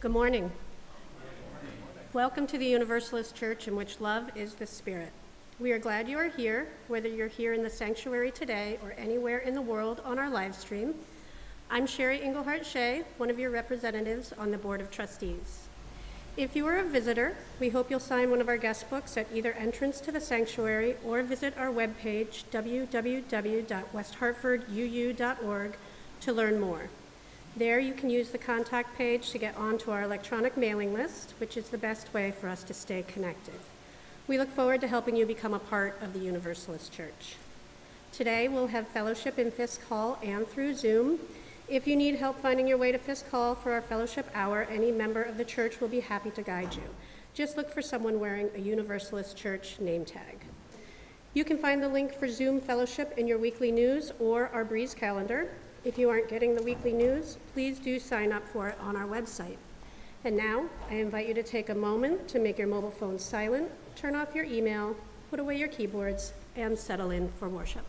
Good morning. Welcome to the Universalist Church in which love is the spirit. We are glad you are here, whether you're here in the sanctuary today or anywhere in the world on our live stream. I'm Sherri Englehart-Shea, one of your representatives on the Board of Trustees. If you are a visitor, we hope you'll sign one of our guest books at either entrance to the sanctuary or visit our webpage, www.westhartforduu.org, to learn more. There you can use the contact page to get onto our electronic mailing list, which is the best way for us to stay connected. We look forward to helping you become a part of the Universalist Church. Today we'll have fellowship in Fisk Hall and through Zoom. If you need help finding your way to Fisk Hall for our fellowship hour, any member of the church will be happy to guide you. Just look for someone wearing a Universalist Church name tag. You can find the link for Zoom fellowship in your weekly news or our Breeze calendar. If you aren't getting the weekly news, please do sign up for it on our website. And now, I invite you to take a moment to make your mobile phone silent, turn off your email, put away your keyboards, and settle in for worship.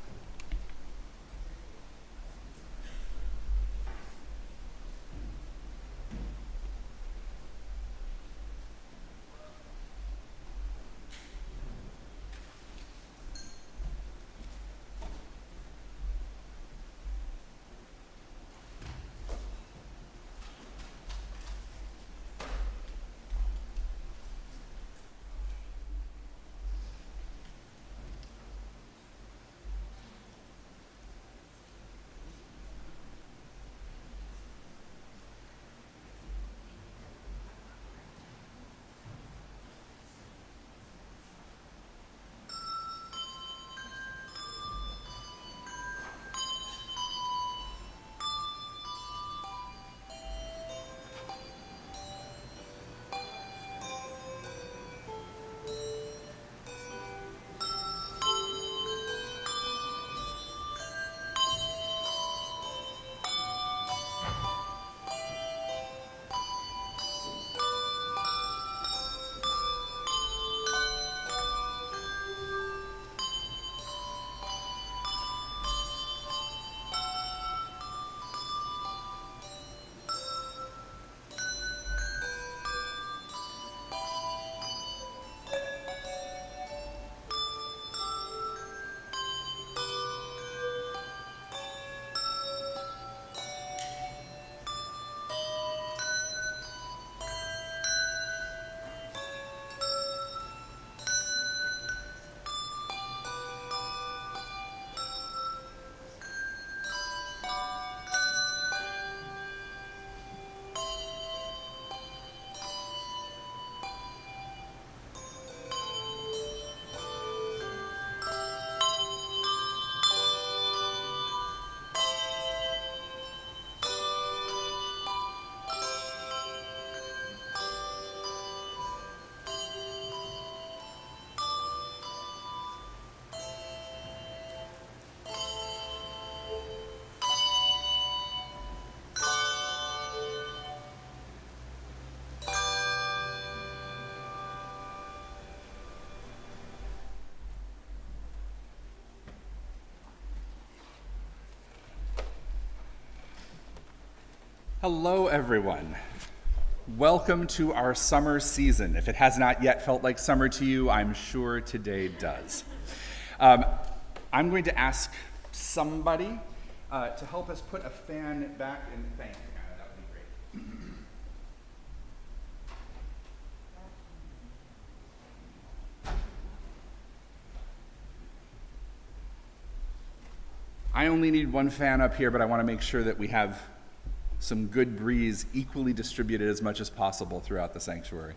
Hello, everyone. Welcome to our summer season. If it has not yet felt like summer to you, I'm sure today does. I'm going to ask somebody to help us put a fan back in. Thank you, Anna. That would be great. I only need one fan up here, but I want to make sure that we have some good breeze equally distributed as much as possible throughout the sanctuary.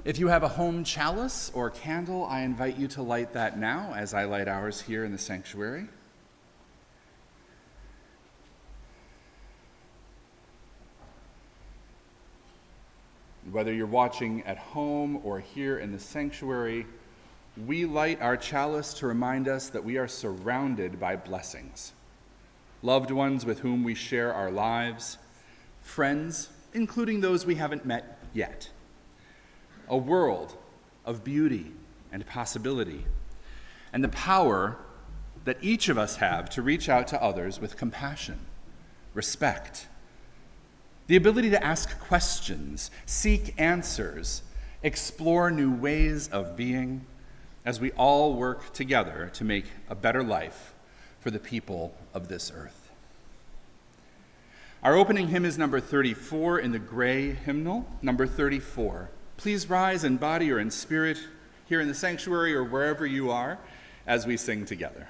If you have a home chalice or candle, I invite you to light that now as I light ours here in the sanctuary. Whether you're watching at home or here in the sanctuary, we light our chalice to remind us that we are surrounded by blessings. Loved ones with whom we share our lives, friends, including those we haven't met yet. A world of beauty and possibility, and the power that each of us have to reach out to others with compassion, respect, the ability to ask questions, seek answers, explore new ways of being, as we all work together to make a better life for the people of this earth. Our opening hymn is number 34 in the gray hymnal, number 34. Please rise in body or in spirit here in the sanctuary or wherever you are as we sing together.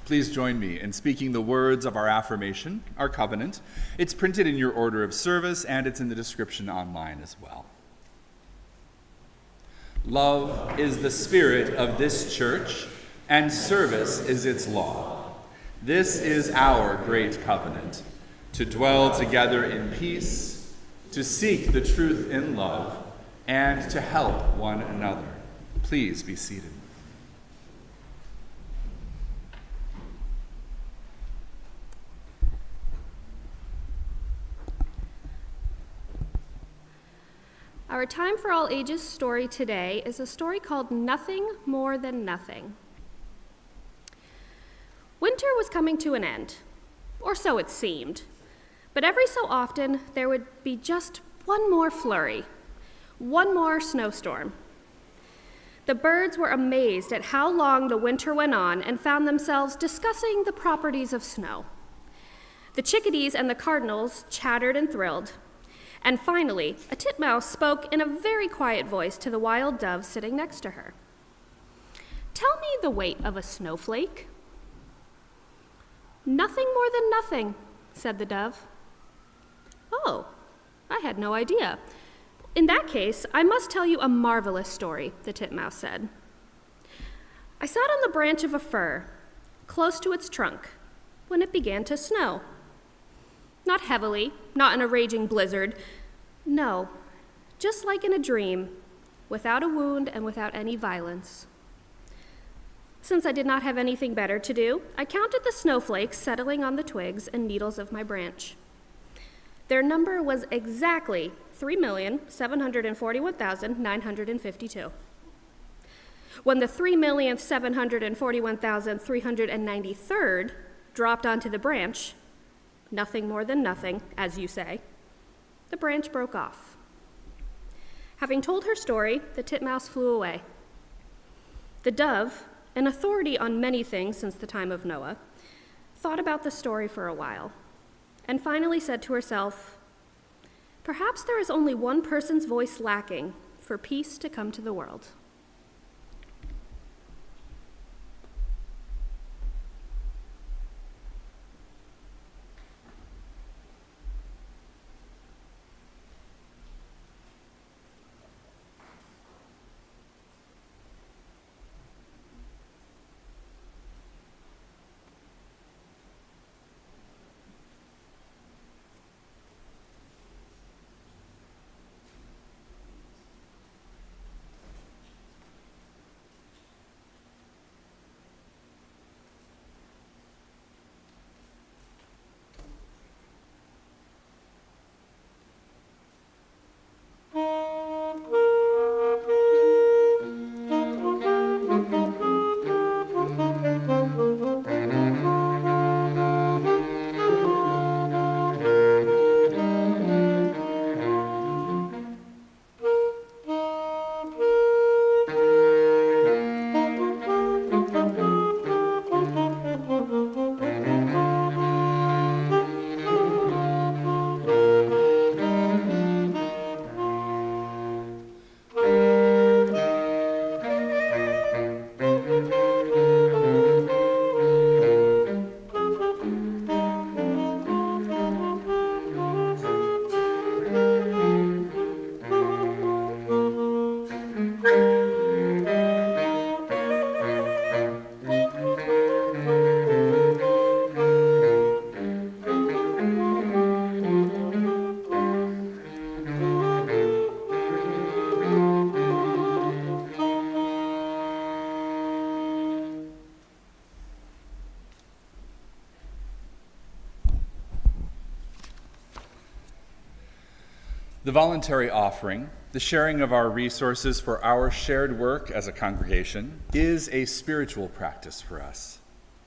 Please join me in speaking the words of our affirmation, our covenant. It's printed in your order of service, and it's in the description online as well. Love is the spirit of this church, and service is its law. This is our great covenant, to dwell together in peace, to seek the truth in love, and to help one another. Please be seated. Our Time for All Ages story today is a story called Nothing More Than Nothing. Winter was coming to an end, or so it seemed, but every so often there would be just one more flurry, one more snowstorm. The birds were amazed at how long the winter went on and found themselves discussing the properties of snow. The chickadees and the cardinals chattered and thrilled. And finally, a titmouse spoke in a very quiet voice to the wild dove sitting next to her. "Tell me the weight of a snowflake." "Nothing more than nothing," said the dove. "Oh, I had no idea. In that case, I must tell you a marvelous story," the titmouse said. "I sat on the branch of a fir, close to its trunk, when it began to snow. Not heavily, not in a raging blizzard. No, just like in a dream, without a wound and without any violence. Since I did not have anything better to do, I counted the snowflakes settling on the twigs and needles of my branch. Their number was exactly 3,741,952. When the 3,741,393rd dropped onto the branch, nothing more than nothing, as you say, the branch broke off. Having told her story, the titmouse flew away. The dove, an authority on many things since the time of Noah, thought about the story for a while, and finally said to herself, "Perhaps there is only one person's voice lacking for peace to come to the world." The voluntary offering, the sharing of our resources for our shared work as a congregation, is a spiritual practice for us.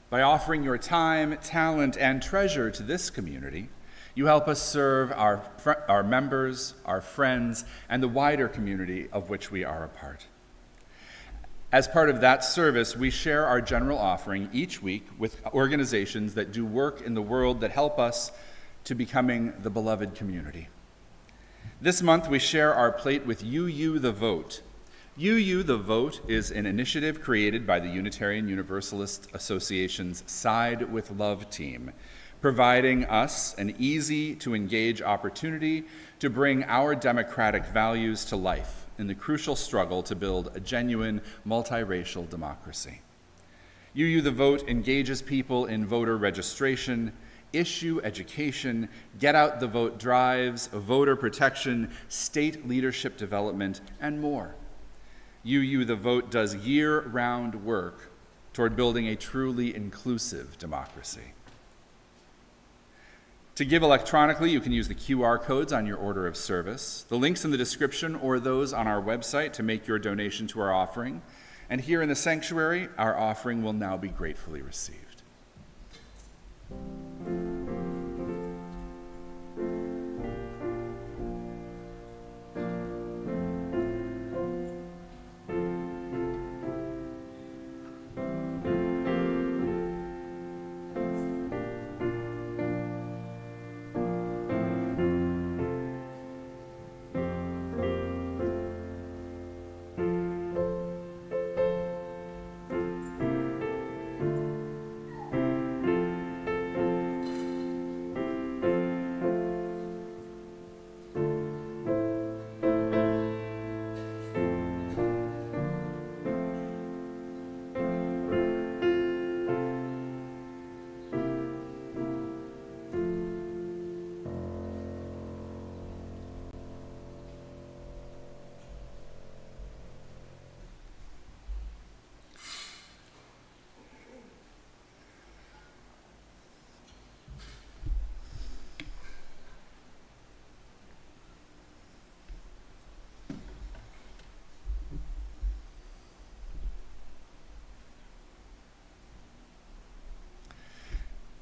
By offering your time, talent, and treasure to this community, you help us serve our members, our friends, and the wider community of which we are a part. As part of that service, we share our general offering each week with organizations that do work in the world that help us to becoming the beloved community. This month, we share our plate with UU the Vote. UU the Vote is an initiative created by the Unitarian Universalist Association's Side with Love team, providing us an easy-to-engage opportunity to bring our democratic values to life in the crucial struggle to build a genuine multiracial democracy. UU the Vote engages people in voter registration, issue education, get out the vote drives, voter protection, state leadership development, and more. UU the Vote does year-round work toward building a truly inclusive democracy. To give electronically, you can use the QR codes on your order of service, the links in the description, or those on our website to make your donation to our offering. And here in the sanctuary, our offering will now be gratefully received.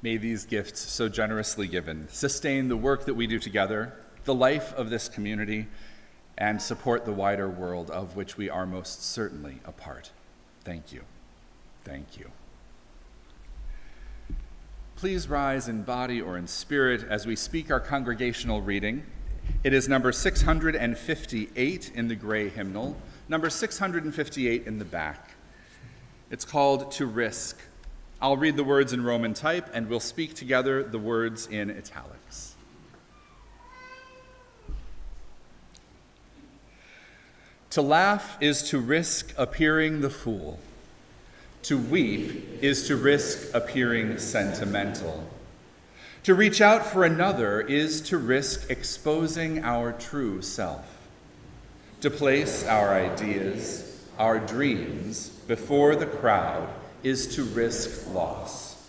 May these gifts so generously given sustain the work that we do together, the life of this community, and support the wider world of which we are most certainly a part. Thank you. Thank you. Please rise in body or in spirit as we speak our congregational reading. It is number 658 in the gray hymnal, number 658 in the back. It's called To Risk. I'll read the words in Roman type, and we'll speak together the words in italics. To laugh is to risk appearing the fool. To weep is to risk appearing sentimental. To reach out for another is to risk exposing our true self. To place our ideas, our dreams, before the crowd is to risk loss.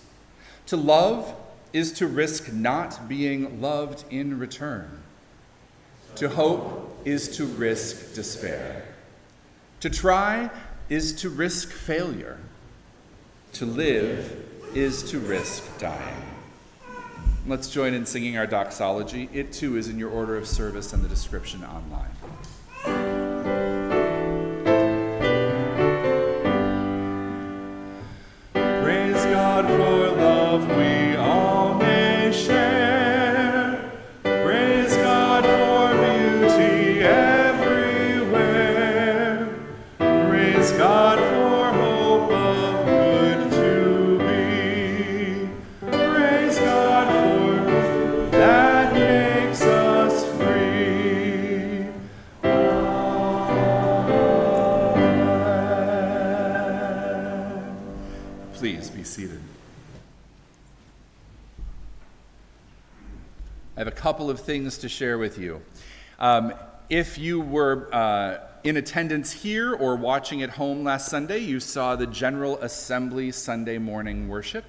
To love is to risk not being loved in return. To hope is to risk despair. To try is to risk failure. To live is to risk dying. Let's join in singing our doxology. It too is in your order of service and the description online. Praise God for love we all may share. Praise God for beauty everywhere. Praise God for hope of good to be. Praise God for that makes us free. Amen. Please be seated. I have a couple of things to share with you. If you were in attendance here or watching at home last Sunday, you saw the General Assembly Sunday morning worship.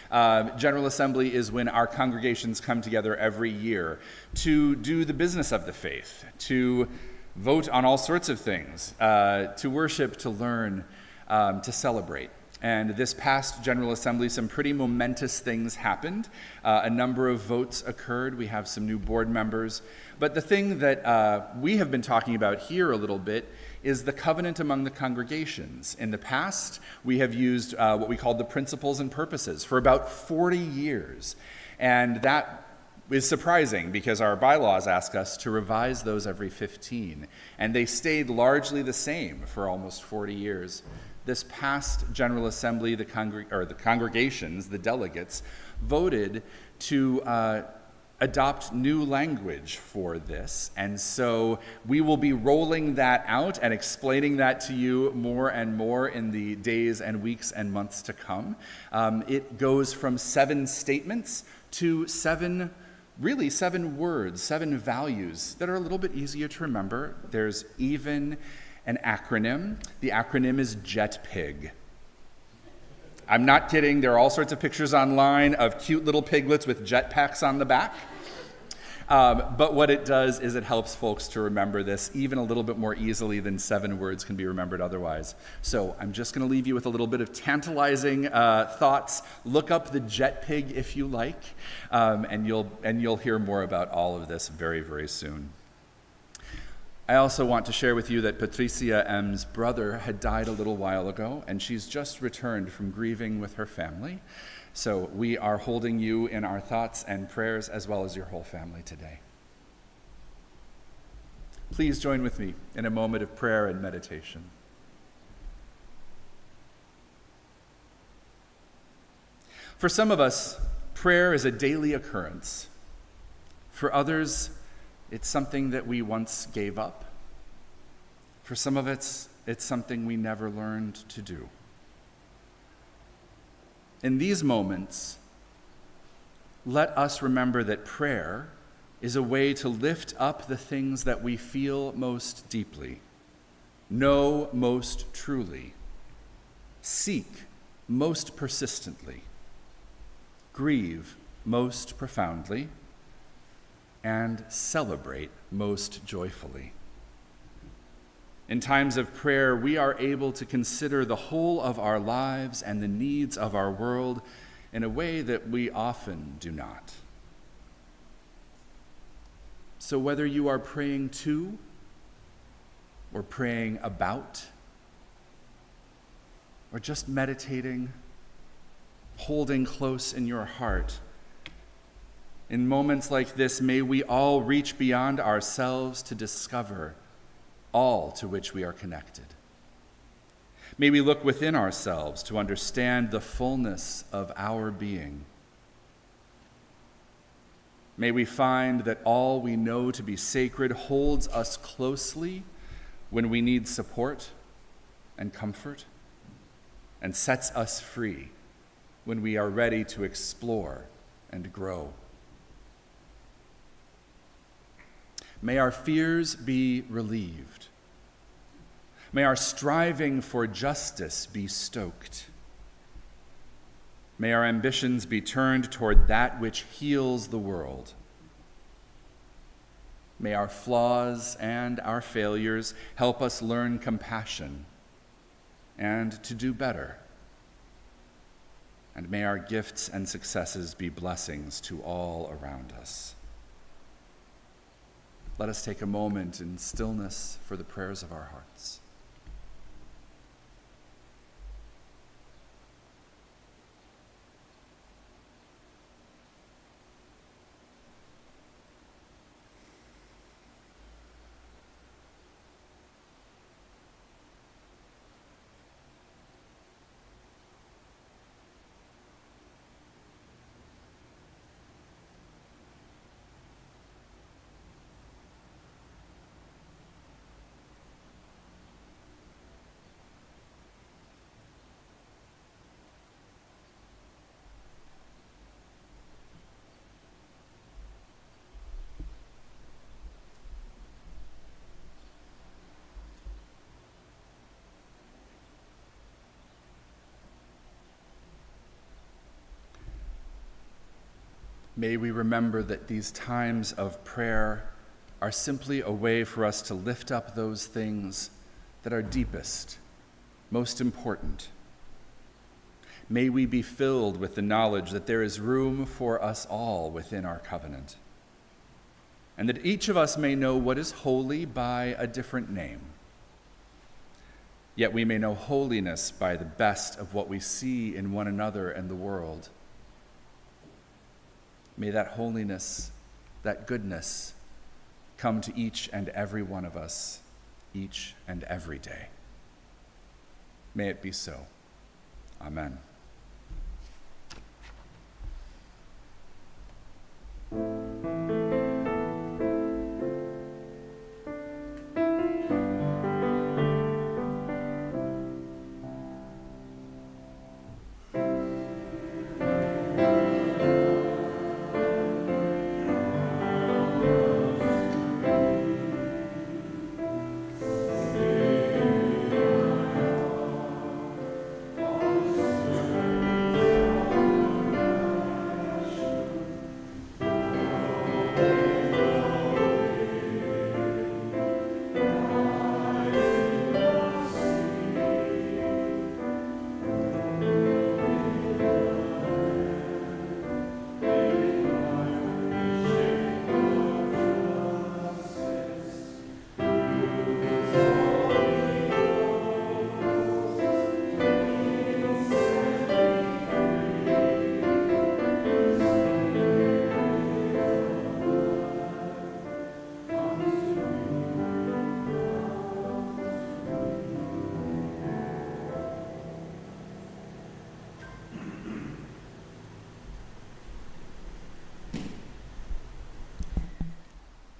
General Assembly is when our congregations come together every year to do the business of the faith, to vote on all sorts of things, to worship, to learn, to celebrate. And this past General Assembly, some pretty momentous things happened. A number of votes occurred. We have some new board members. But the thing that we have been talking about here a little bit is the covenant among the congregations. In the past, we have used what we called the principles and purposes for about 40 years. And that is surprising because our bylaws ask us to revise those every 15. And they stayed largely the same for almost 40 years. This past General Assembly, the congregations, the delegates, voted to adopt new language for this. And so we will be rolling that out and explaining that to you more and more in the days and weeks and months to come. It goes from 7 statements to 7 words, 7 values that are a little bit easier to remember. There's even an acronym. The acronym is JETPIG. I'm not kidding. There are all sorts of pictures online of cute little piglets with jetpacks on the back. But what it does is it helps folks to remember this even a little bit more easily than 7 words can be remembered otherwise. So I'm just going to leave you with a little bit of tantalizing thoughts. Look up the JETPIG if you like, and you'll hear more about all of this very, very soon. I also want to share with you that Patricia M's brother had died a little while ago, and she's just returned from grieving with her family. So we are holding you in our thoughts and prayers as well as your whole family today. Please join with me in a moment of prayer and meditation. For some of us, prayer is a daily occurrence. For others, it's something that we once gave up. For some of it's something we never learned to do. In these moments, let us remember that prayer is a way to lift up the things that we feel most deeply, know most truly, seek most persistently, grieve most profoundly, and celebrate most joyfully. In times of prayer, we are able to consider the whole of our lives and the needs of our world in a way that we often do not. So whether you are praying to or praying about, or just meditating, holding close in your heart. In moments like this, may we all reach beyond ourselves to discover all to which we are connected. May we look within ourselves to understand the fullness of our being. May we find that all we know to be sacred holds us closely when we need support and comfort, and sets us free when we are ready to explore and grow. May our fears be relieved. May our striving for justice be stoked. May our ambitions be turned toward that which heals the world. May our flaws and our failures help us learn compassion and to do better. And may our gifts and successes be blessings to all around us. Let us take a moment in stillness for the prayers of our hearts. May we remember that these times of prayer are simply a way for us to lift up those things that are deepest, most important. May we be filled with the knowledge that there is room for us all within our covenant, and that each of us may know what is holy by a different name. Yet we may know holiness by the best of what we see in one another and the world. May that holiness, that goodness, come to each and every one of us, each and every day. May it be so. Amen.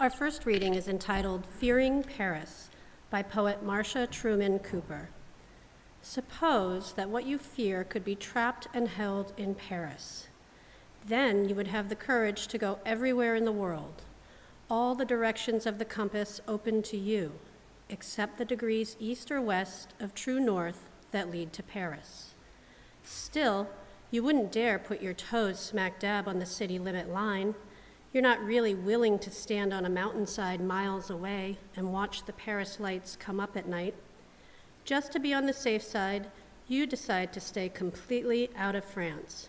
Our first reading is entitled Fearing Paris by poet Marcia Truman Cooper. Suppose that what you fear could be trapped and held in Paris. Then you would have the courage to go everywhere in the world, all the directions of the compass open to you, except the degrees east or west of true north that lead to Paris. Still, you wouldn't dare put your toes smack dab on the city limit line. You're not really willing to stand on a mountainside miles away and watch the Paris lights come up at night. Just to be on the safe side, you decide to stay completely out of France.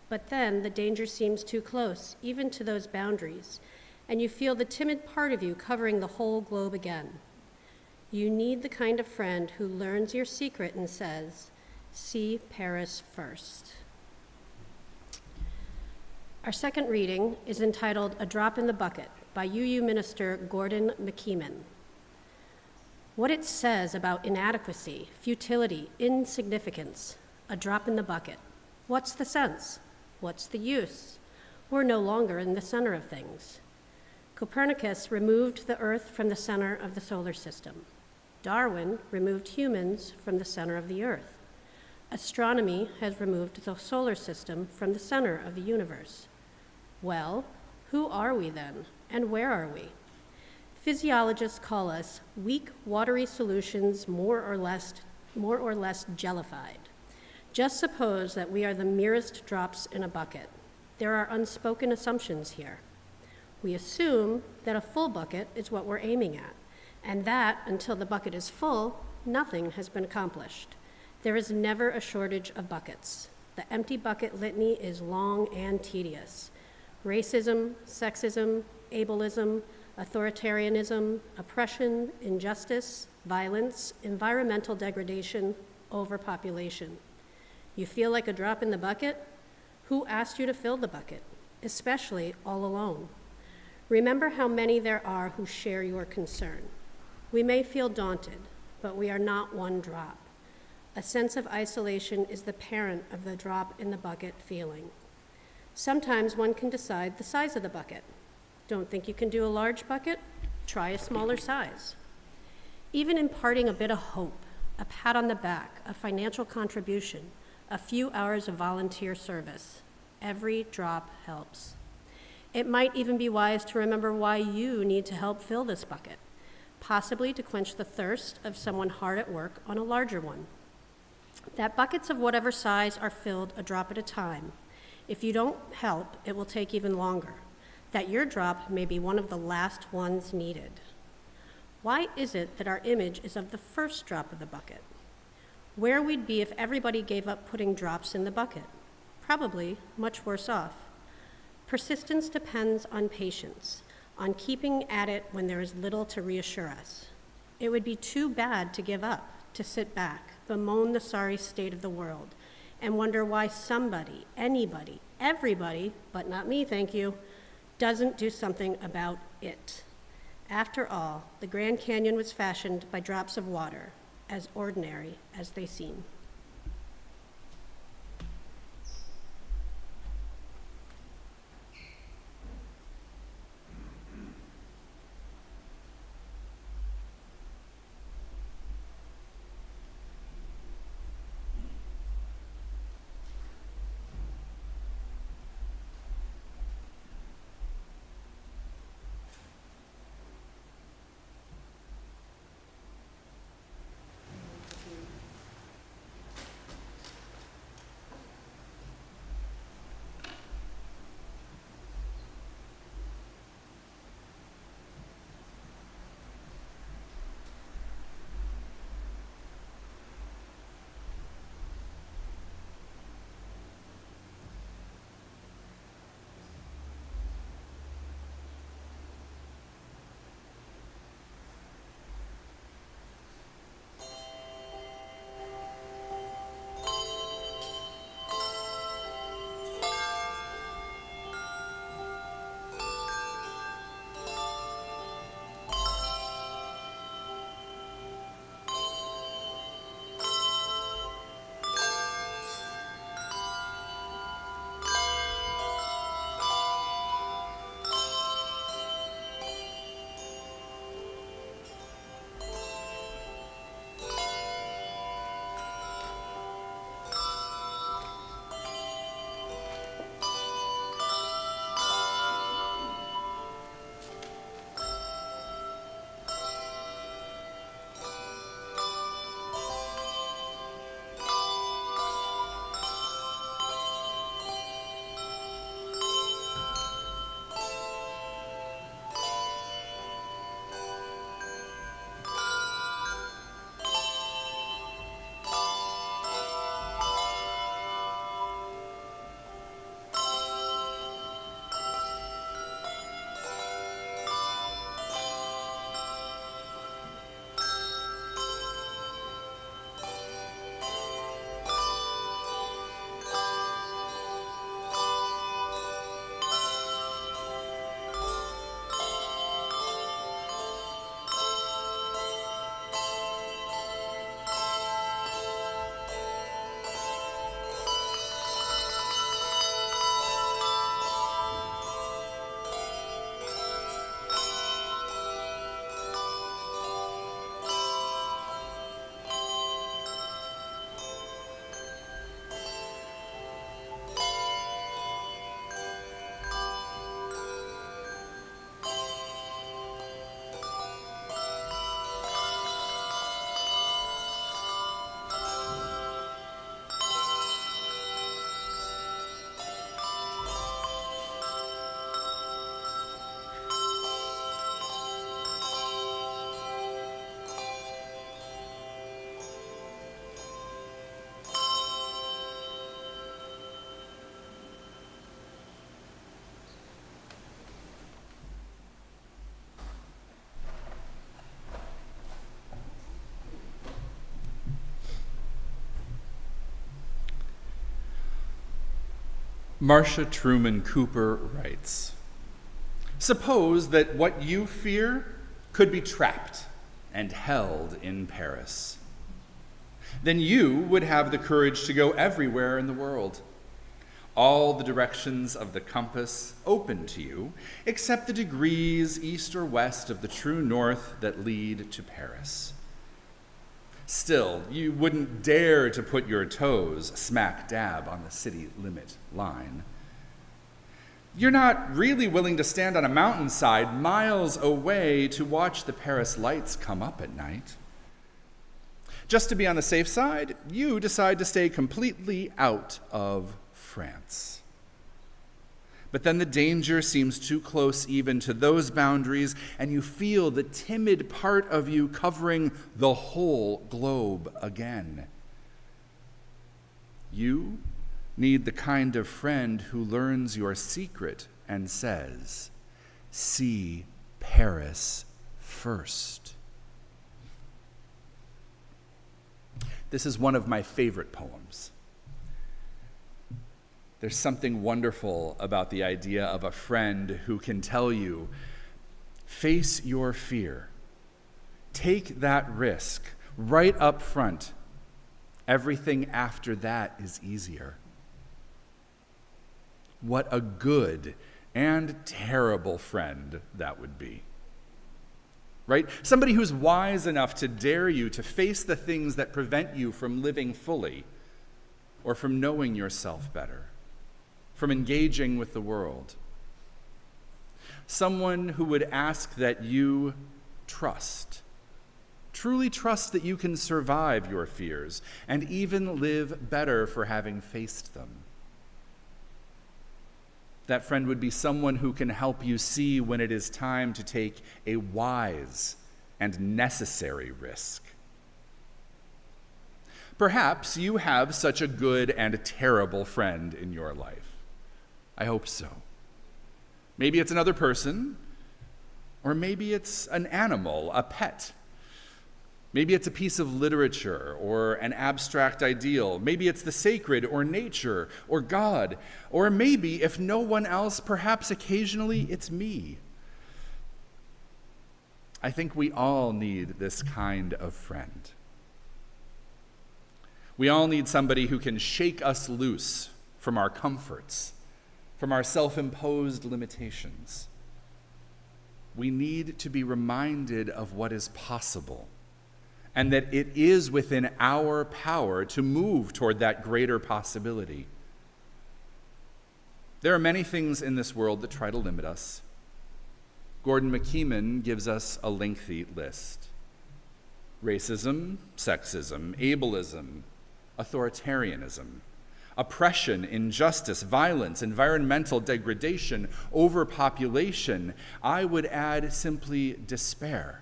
But then the danger seems too close, even to those boundaries, and you feel the timid part of you covering the whole globe again. You need the kind of friend who learns your secret and says, see Paris first. Our second reading is entitled A Drop in the Bucket by UU minister Gordon McKeeman. What it says about inadequacy, futility, insignificance, a drop in the bucket. What's the sense? What's the use? We're no longer in the center of things. Copernicus removed the Earth from the center of the solar system. Darwin removed humans from the center of the Earth. Astronomy has removed the solar system from the center of the universe. Well, who are we then, and where are we? Physiologists call us weak, watery solutions, more or less jellified. Just suppose that we are the merest drops in a bucket. There are unspoken assumptions here. We assume that a full bucket is what we're aiming at, and that, until the bucket is full, nothing has been accomplished. There is never a shortage of buckets. The empty bucket litany is long and tedious. Racism, sexism, ableism, authoritarianism, oppression, injustice, violence, environmental degradation, overpopulation. You feel like a drop in the bucket? Who asked you to fill the bucket, especially all alone? Remember how many there are who share your concern. We may feel daunted, but we are not one drop. A sense of isolation is the parent of the drop in the bucket feeling. Sometimes one can decide the size of the bucket. Don't think you can do a large bucket? Try a smaller size. Even imparting a bit of hope, a pat on the back, a financial contribution, a few hours of volunteer service, every drop helps. It might even be wise to remember why you need to help fill this bucket, possibly to quench the thirst of someone hard at work on a larger one. That buckets of whatever size are filled a drop at a time. If you don't help, it will take even longer. That your drop may be one of the last ones needed. Why is it that our image is of the first drop of the bucket? Where we'd be if everybody gave up putting drops in the bucket? Probably much worse off. Persistence depends on patience, on keeping at it when there is little to reassure us. It would be too bad to give up, to sit back, bemoan the sorry state of the world, and wonder why somebody, anybody, everybody, but not me, thank you, doesn't do something about it. After all, the Grand Canyon was fashioned by drops of water, as ordinary as they seem. Marcia Truman Cooper writes, "Suppose that what you fear could be trapped and held in Paris. Then you would have the courage to go everywhere in the world. All the directions of the compass open to you, except the degrees east or west of the true north that lead to Paris. Still, you wouldn't dare to put your toes smack dab on the city limit line. You're not really willing to stand on a mountainside miles away to watch the Paris lights come up at night. Just to be on the safe side, you decide to stay completely out of France. But then the danger seems too close even to those boundaries, and you feel the timid part of you covering the whole globe again. You need the kind of friend who learns your secret and says, 'See Paris first.'" This is one of my favorite poems. There's something wonderful about the idea of a friend who can tell you, face your fear, take that risk right up front. Everything after that is easier. What a good and terrible friend that would be. Right? Somebody who's wise enough to dare you to face the things that prevent you from living fully or from knowing yourself better, from engaging with the world. Someone who would ask that you trust, truly trust that you can survive your fears and even live better for having faced them. That friend would be someone who can help you see when it is time to take a wise and necessary risk. Perhaps you have such a good and terrible friend in your life. I hope so. Maybe it's another person, or maybe it's an animal, a pet. Maybe it's a piece of literature or an abstract ideal. Maybe it's the sacred or nature or God. Or maybe, if no one else, perhaps occasionally it's me. I think we all need this kind of friend. We all need somebody who can shake us loose from our comforts, from our self-imposed limitations. We need to be reminded of what is possible, and that it is within our power to move toward that greater possibility. There are many things in this world that try to limit us. Gordon McKeeman gives us a lengthy list. Racism, sexism, ableism, authoritarianism, oppression, injustice, violence, environmental degradation, overpopulation. I would add simply despair.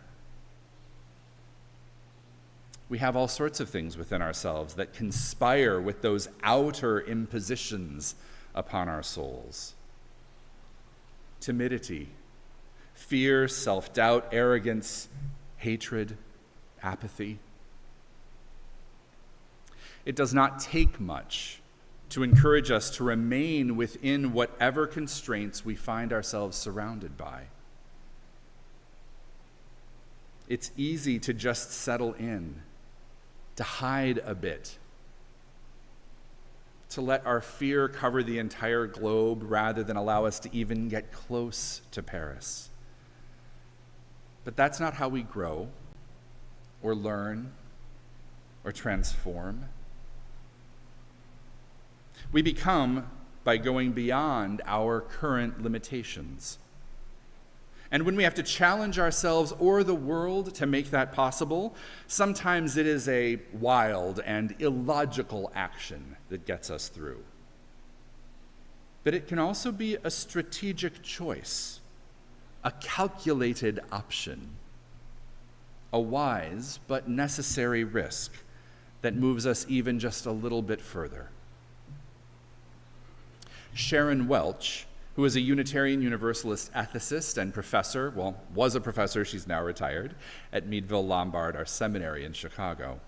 We have all sorts of things within ourselves that conspire with those outer impositions upon our souls. Timidity, fear, self-doubt, arrogance, hatred, apathy. It does not take much to encourage us to remain within whatever constraints we find ourselves surrounded by. It's easy to just settle in, to hide a bit, to let our fear cover the entire globe rather than allow us to even get close to Paris. But that's not how we grow or learn or transform. We become by going beyond our current limitations. And when we have to challenge ourselves or the world to make that possible, sometimes it is a wild and illogical action that gets us through. But it can also be a strategic choice, a calculated option, a wise but necessary risk that moves us even just a little bit further. Sharon Welch, who is a Unitarian Universalist ethicist and professor, was a professor, she's now retired, at Meadville Lombard, our seminary in Chicago.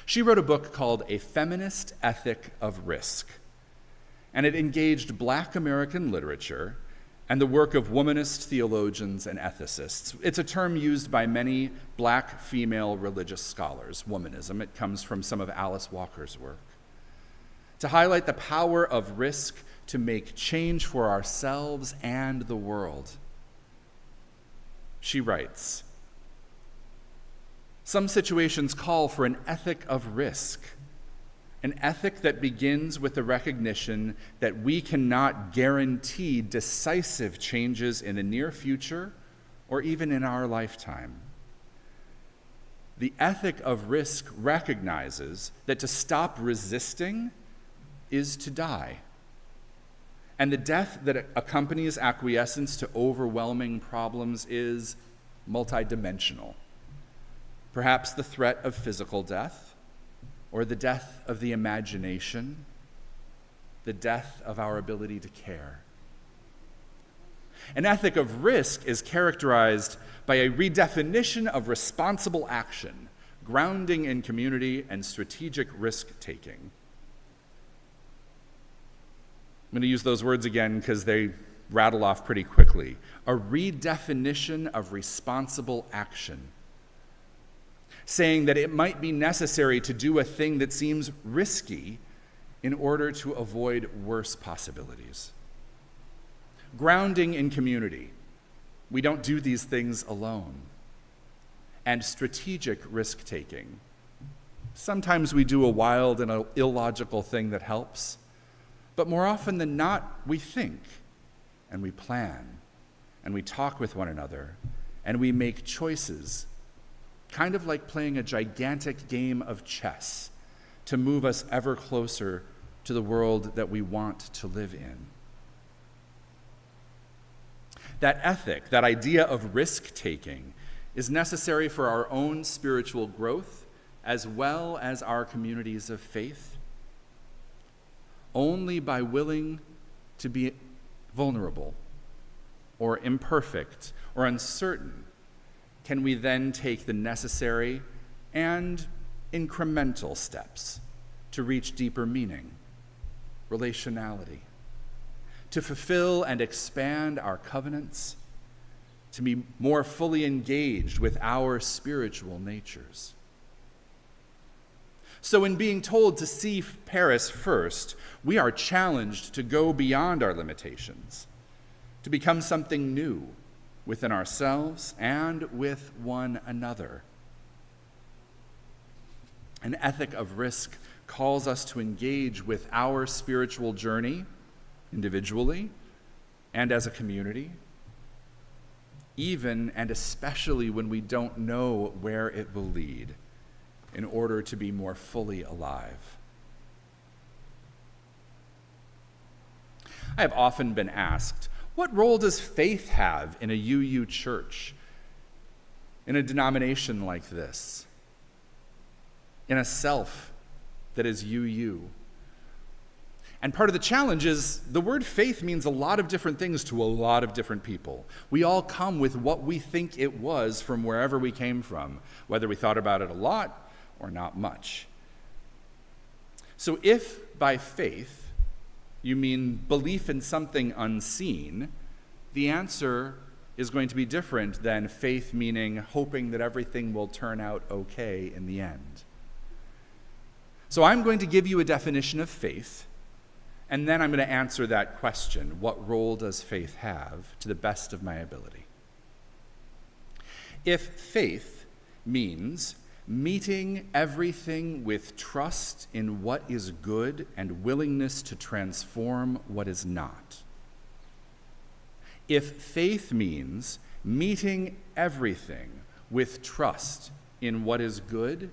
She wrote a book called A Feminist Ethic of Risk. and it engaged Black American literature and the work of womanist theologians and ethicists. It's a term used by many Black female religious scholars, womanism. It comes from some of Alice Walker's work. To highlight the power of risk to make change for ourselves and the world. She writes, "Some situations call for an ethic of risk, an ethic that begins with the recognition that we cannot guarantee decisive changes in the near future or even in our lifetime. The ethic of risk recognizes that to stop resisting is to die. And the death that accompanies acquiescence to overwhelming problems is multidimensional. Perhaps the threat of physical death, or the death of the imagination, the death of our ability to care. An ethic of risk is characterized by a redefinition of responsible action, grounding in community and strategic risk-taking." I'm going to use those words again because they rattle off pretty quickly. A redefinition of responsible action. Saying that it might be necessary to do a thing that seems risky in order to avoid worse possibilities. Grounding in community. We don't do these things alone. And strategic risk-taking. Sometimes we do a wild and illogical thing that helps, but more often than not, we think, and we plan, and we talk with one another, and we make choices, kind of like playing a gigantic game of chess to move us ever closer to the world that we want to live in. That ethic, that idea of risk-taking, is necessary for our own spiritual growth as well as our communities of faith. Only by willing to be vulnerable or imperfect or uncertain can we then take the necessary and incremental steps to reach deeper meaning, relationality, to fulfill and expand our covenants, to be more fully engaged with our spiritual natures. So in being told to see Paris first, we are challenged to go beyond our limitations, to become something new within ourselves and with one another. An ethic of risk calls us to engage with our spiritual journey individually and as a community, even and especially when we don't know where it will lead, in order to be more fully alive. I have often been asked, what role does faith have in a UU church, in a denomination like this, in a self that is UU? And part of the challenge is the word faith means a lot of different things to a lot of different people. We all come with what we think it was from wherever we came from, whether we thought about it a lot or not much. So if by faith you mean belief in something unseen, the answer is going to be different than faith meaning hoping that everything will turn out okay in the end. So I'm going to give you a definition of faith, and then I'm going to answer that question, what role does faith have, to the best of my ability. If faith means meeting everything with trust in what is good and willingness to transform what is not. If faith means meeting everything with trust in what is good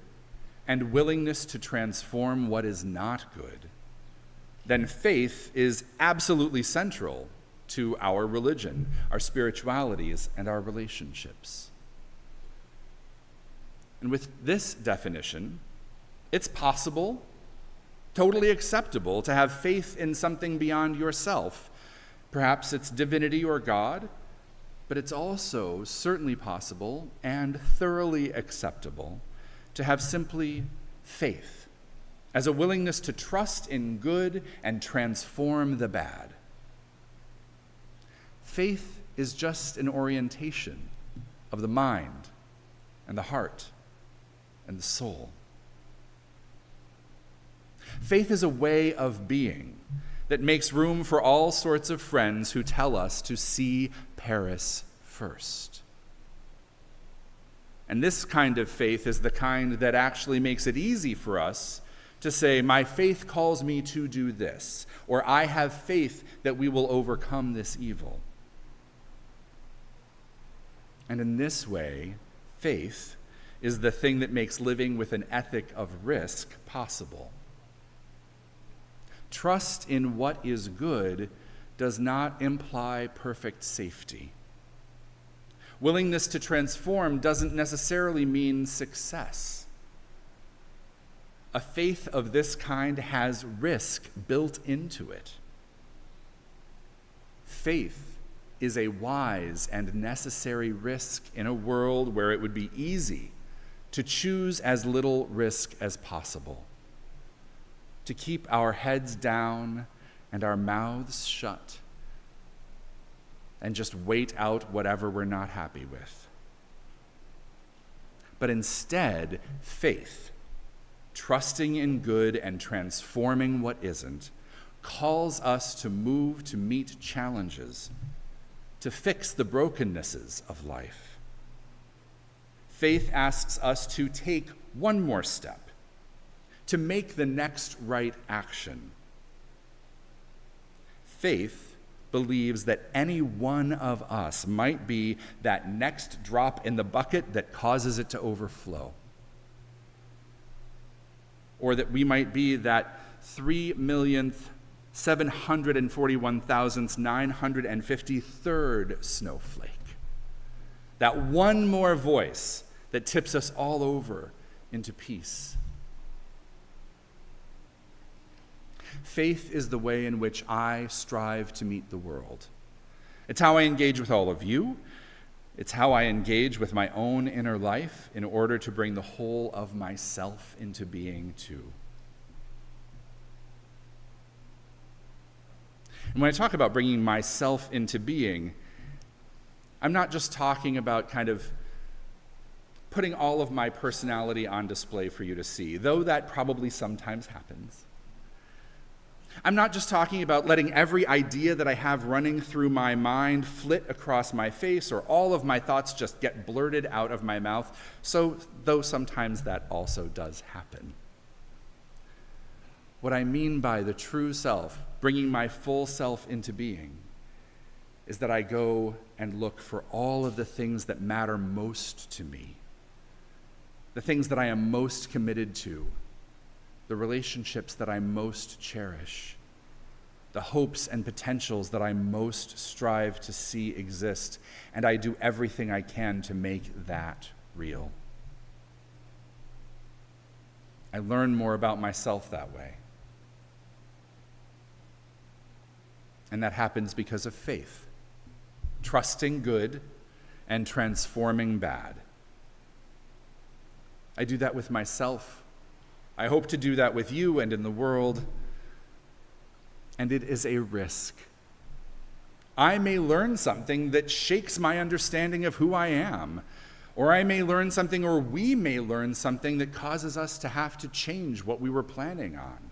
and willingness to transform what is not good, then faith is absolutely central to our religion, our spiritualities, and our relationships. And with this definition, it's possible, totally acceptable, to have faith in something beyond yourself. Perhaps it's divinity or God, but it's also certainly possible and thoroughly acceptable to have simply faith as a willingness to trust in good and transform the bad. Faith is just an orientation of the mind and the heart and the soul. Faith is a way of being that makes room for all sorts of friends who tell us to see Paris first. And this kind of faith is the kind that actually makes it easy for us to say, my faith calls me to do this, or I have faith that we will overcome this evil. And in this way, faith is the thing that makes living with an ethic of risk possible. Trust in what is good does not imply perfect safety. Willingness to transform doesn't necessarily mean success. A faith of this kind has risk built into it. Faith is a wise and necessary risk in a world where it would be easy to choose as little risk as possible, to keep our heads down and our mouths shut, and just wait out whatever we're not happy with. But instead, faith, trusting in good and transforming what isn't, calls us to move to meet challenges, to fix the brokennesses of life. Faith asks us to take one more step, to make the next right action. Faith believes that any one of us might be that next drop in the bucket that causes it to overflow. Or that we might be that 3,741,953rd snowflake. That one more voice that tips us all over into peace. Faith is the way in which I strive to meet the world. It's how I engage with all of you. It's how I engage with my own inner life in order to bring the whole of myself into being too. And when I talk about bringing myself into being, I'm not just talking about kind of putting all of my personality on display for you to see, though that probably sometimes happens. I'm not just talking about letting every idea that I have running through my mind flit across my face, or all of my thoughts just get blurted out of my mouth, though sometimes that also does happen. What I mean by the true self, bringing my full self into being, is that I go and look for all of the things that matter most to me, the things that I am most committed to, the relationships that I most cherish, the hopes and potentials that I most strive to see exist, and I do everything I can to make that real. I learn more about myself that way. And that happens because of faith, trusting good and transforming bad. I do that with myself. I hope to do that with you and in the world. And it is a risk. I may learn something that shakes my understanding of who I am, or I may learn something, or we may learn something that causes us to have to change what we were planning on.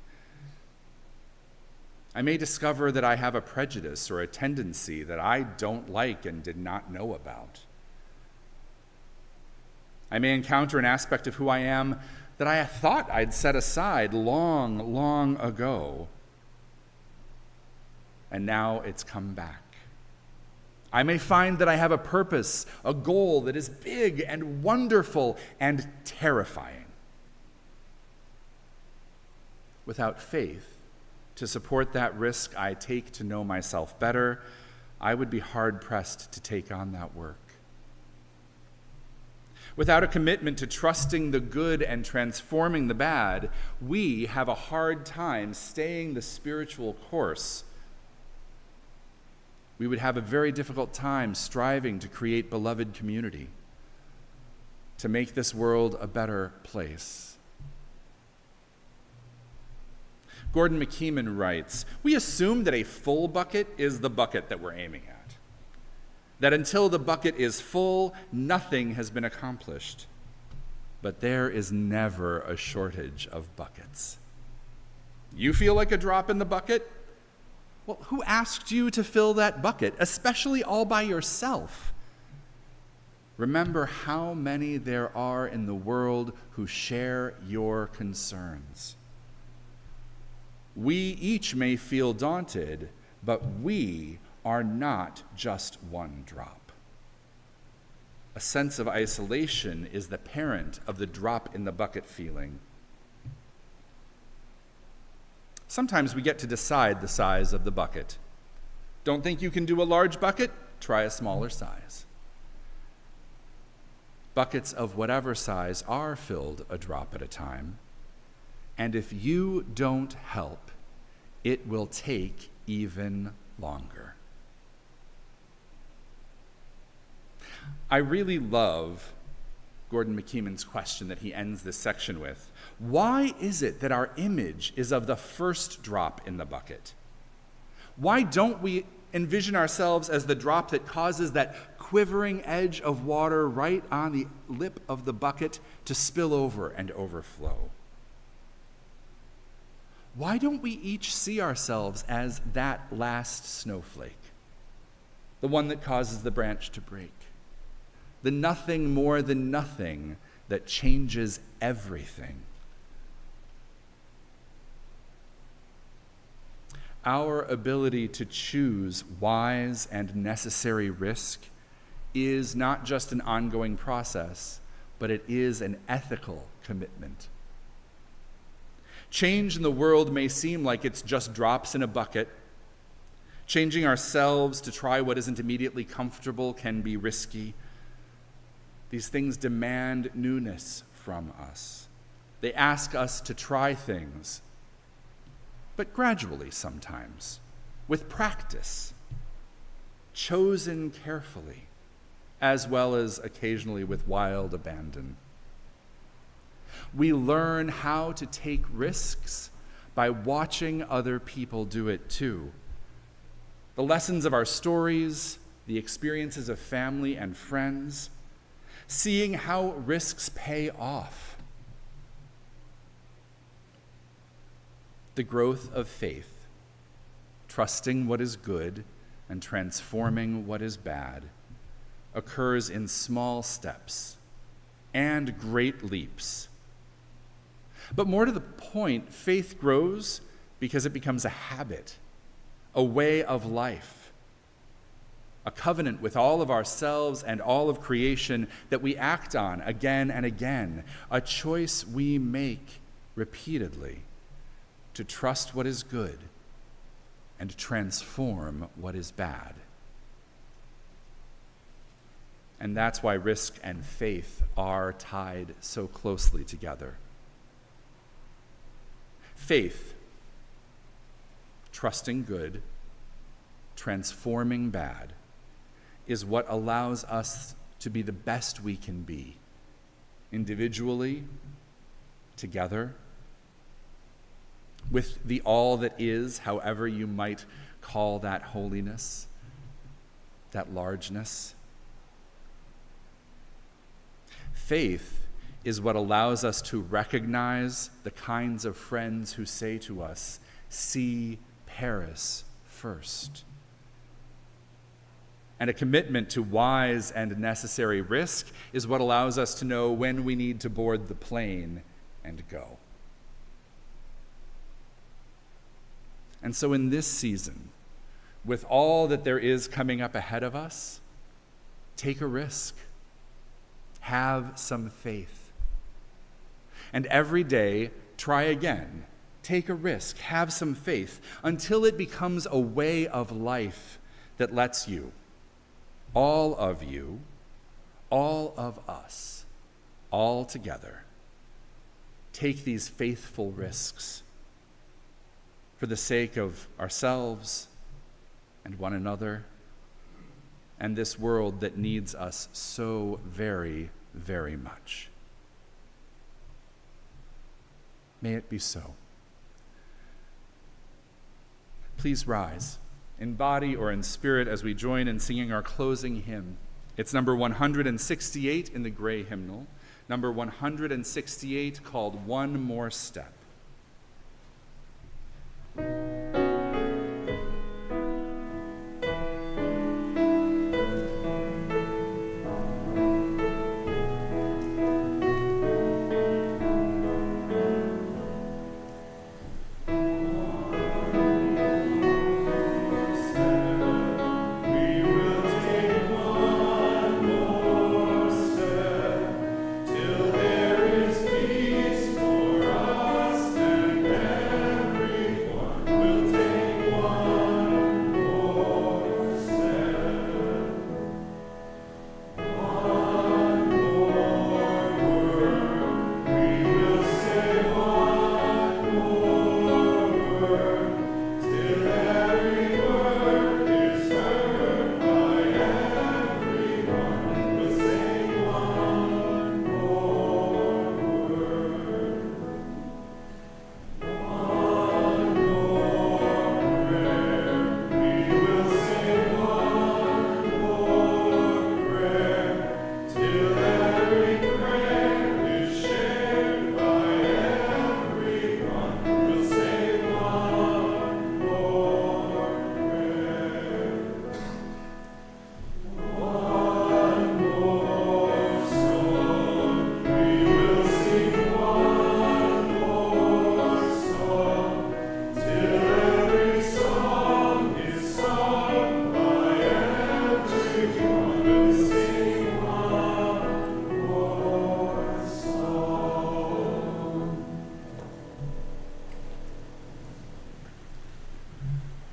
I may discover that I have a prejudice or a tendency that I don't like and did not know about. I may encounter an aspect of who I am that I thought I'd set aside long, long ago, and now it's come back. I may find that I have a purpose, a goal that is big and wonderful and terrifying. Without faith to support that risk I take to know myself better, I would be hard-pressed to take on that work. Without a commitment to trusting the good and transforming the bad, we have a hard time staying the spiritual course. We would have a very difficult time striving to create beloved community, to make this world a better place. Gordon McKeeman writes, "We assume that a full bucket is the bucket that we're aiming at. That until the bucket is full, nothing has been accomplished. But there is never a shortage of buckets. You feel like a drop in the bucket? Well, who asked you to fill that bucket, especially all by yourself? Remember how many there are in the world who share your concerns. We each may feel daunted, but we are not just one drop. A sense of isolation is the parent of the drop in the bucket feeling. Sometimes we get to decide the size of the bucket. Don't think you can do a large bucket? Try a smaller size. Buckets of whatever size are filled a drop at a time. And if you don't help, it will take even longer. I really love Gordon McKeeman's question that he ends this section with. Why is it that our image is of the first drop in the bucket? Why don't we envision ourselves as the drop that causes that quivering edge of water right on the lip of the bucket to spill over and overflow? Why don't we each see ourselves as that last snowflake, the one that causes the branch to break, the nothing more than nothing that changes everything? Our ability to choose wise and necessary risk is not just an ongoing process, but it is an ethical commitment. Change in the world may seem like it's just drops in a bucket. Changing ourselves to try what isn't immediately comfortable can be risky. These things demand newness from us. They ask us to try things, but gradually sometimes, with practice, chosen carefully, as well as occasionally with wild abandon. We learn how to take risks by watching other people do it too. The lessons of our stories, the experiences of family and friends, seeing how risks pay off. The growth of faith, trusting what is good and transforming what is bad, occurs in small steps and great leaps. But more to the point, faith grows because it becomes a habit, a way of life, a covenant with all of ourselves and all of creation that we act on again and again, a choice we make repeatedly to trust what is good and transform what is bad. And that's why risk and faith are tied so closely together. Faith, trusting good, transforming bad, is what allows us to be the best we can be, individually, together, with the all that is, however you might call that holiness, that largeness. Faith is what allows us to recognize the kinds of friends who say to us, "See Paris first." And a commitment to wise and necessary risk is what allows us to know when we need to board the plane and go. And so in this season, with all that there is coming up ahead of us, take a risk. Have some faith. And every day, try again. Take a risk. Have some faith until it becomes a way of life that lets you, all of us, all together, take these faithful risks for the sake of ourselves and one another and this world that needs us so very, very much. May it be so. Please rise, in body or in spirit, as we join in singing our closing hymn. It's number 168 in the gray hymnal, number 168, called One More Step.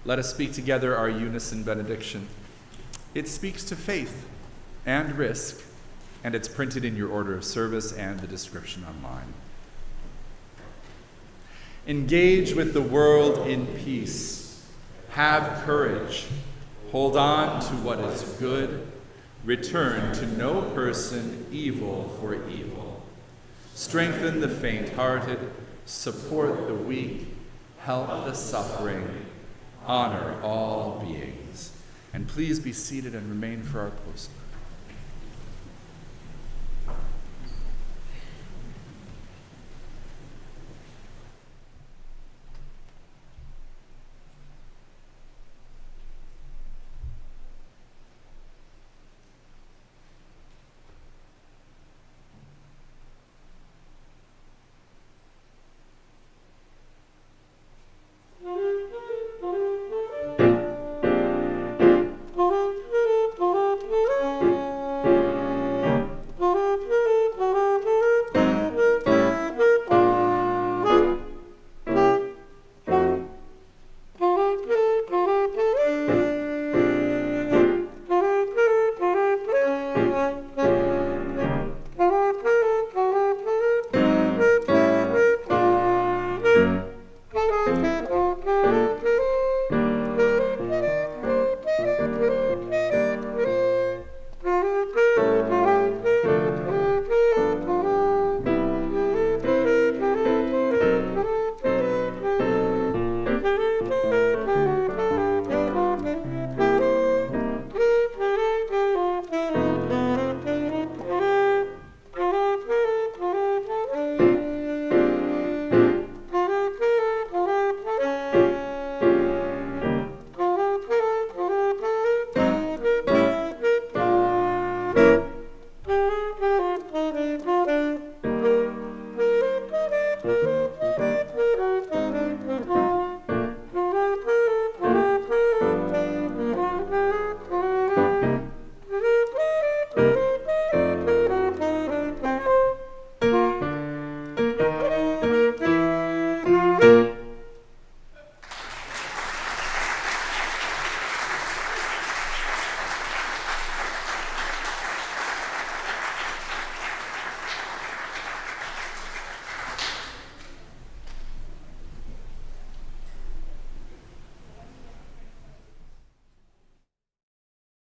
Let us speak together our unison benediction. It speaks to faith and risk, and it's printed in your order of service and the description online. Engage with the world in peace. Have courage. Hold on to what is good. Return to no person evil for evil. Strengthen the faint-hearted. Support the weak. Help the suffering. Honor all beings. And please be seated and remain for our postlude.